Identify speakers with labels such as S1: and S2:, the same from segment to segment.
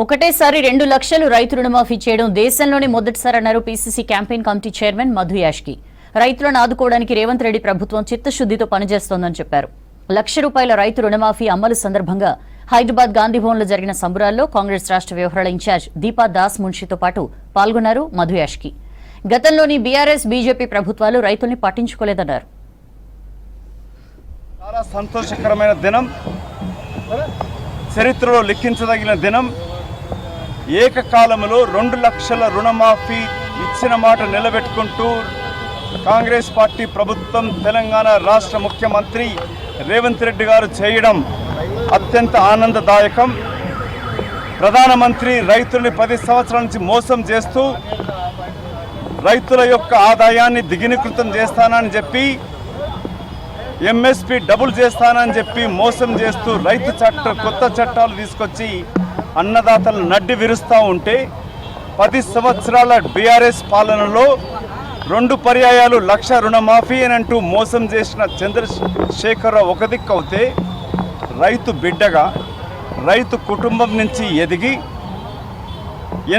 S1: ఒకటేసారి 2 లక్షలు రైతు రుణమాఫీ చేయడం దేశంలోనే మొదటిసారన్నారు PCC campaign committee chairman Madhu Yaskhi. రైతులను ఆదుకోవడానికి రేవంత్ రెడ్డి ప్రభుత్వం చిత్తశుద్ధితో పనిచేస్తోందని చెప్పారు. ₹1,00,000 రైతు రుణమాఫీ అమలు సందర్భంగా హైదరాబాద్ గాంధీభవన్లో జరిగిన సంబరాల్లో కాంగ్రెస్ రాష్ట్ర వ్యవహారాల ఇన్ఛార్జ్ దీపా దాస్ మున్షితో పాటు పాల్గొన్నారు మధు యాష్కి. గతంలోని బీఆర్ఎస్ బీజేపీ ప్రభుత్వాలు రైతుల్ని పట్టించుకోలేదన్నారు.
S2: చాలా సంతోషకరమైన దినం, చరిత్రలో లిఖించదగిన దినం. ఏకకాలంలో 2 లక్షల రుణమాఫీ ఇచ్చిన మాట నిలబెట్టుకుంటూ కాంగ్రెస్ పార్టీ ప్రభుత్వం, తెలంగాణ రాష్ట్ర ముఖ్యమంత్రి రేవంత్ రెడ్డి గారు చేయడం అత్యంత ఆనందదాయకం. ప్రధానమంత్రి రైతుల్ని 10 సంవత్సరాల నుంచి మోసం చేస్తూ రైతుల యొక్క ఆదాయాన్ని దిగునీకృతం చేస్తానని చెప్పి, ఎంఎస్పీ డబుల్ చేస్తానని చెప్పి మోసం చేస్తూ కొత్త చట్టాలు తీసుకొచ్చి అన్నదాతలు నడ్డి విరుస్తూ ఉంటే 10 సంవత్సరాల బీఆర్ఎస్ పాలనలో 2 పర్యాయాలు 1,00,000 రుణమాఫీ అని అంటూ మోసం చేసిన చంద్రశేఖరరావు ఒక దిక్కు అవుతే, రైతు బిడ్డగా రైతు కుటుంబం నుంచి ఎదిగి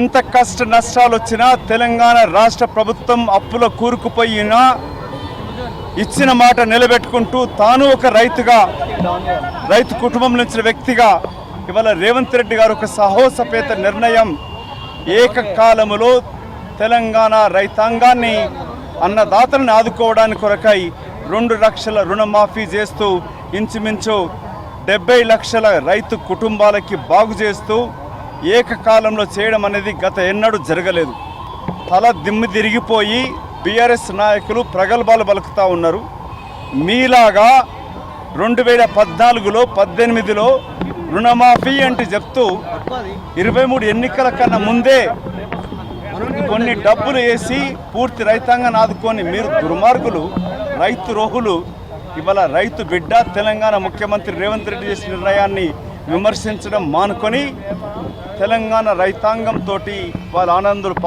S2: ఎంత కష్ట నష్టాలు వచ్చినా తెలంగాణ రాష్ట్ర ప్రభుత్వం అప్పులో కూరుకుపోయినా ఇచ్చిన మాట నిలబెట్టుకుంటూ తాను ఒక రైతు కుటుంబం నుంచి వ్యక్తిగా ఇవాళ రేవంత్ రెడ్డి గారు ఒక సాహసోపేత నిర్ణయం, ఏకకాలంలో తెలంగాణ రైతాంగాన్ని, అన్నదాతలను ఆదుకోవడానికి కొరకై 2 లక్షల రుణమాఫీ చేస్తూ ఇంచుమించు 70 లక్షల రైతు కుటుంబాలకి బాగు చేస్తూ ఏకకాలంలో చేయడం అనేది గత ఎన్నడూ జరగలేదు. తల దిమ్మి తిరిగిపోయి బీఆర్ఎస్ నాయకులు ప్రగల్భాలు పలుకుతూ ఉన్నారు. మీలాగా 2014లో 18లో రుణమాఫీ అంటే చెప్తూ 23 ఎన్నికల కన్నా ముందే కొన్ని డబ్బులు వేసి పూర్తి రైతాంగాన్ని ఆదుకొని మీరు దుర్మార్గులు, రైతు రోహులు. ఇవాళ రైతు బిడ్డ తెలంగాణ ముఖ్యమంత్రి రేవంత్ రెడ్డి చేసిన నిర్ణయాన్ని విమర్శించడం మానుకొని తెలంగాణ రైతాంగంతో వాళ్ళ ఆనందులు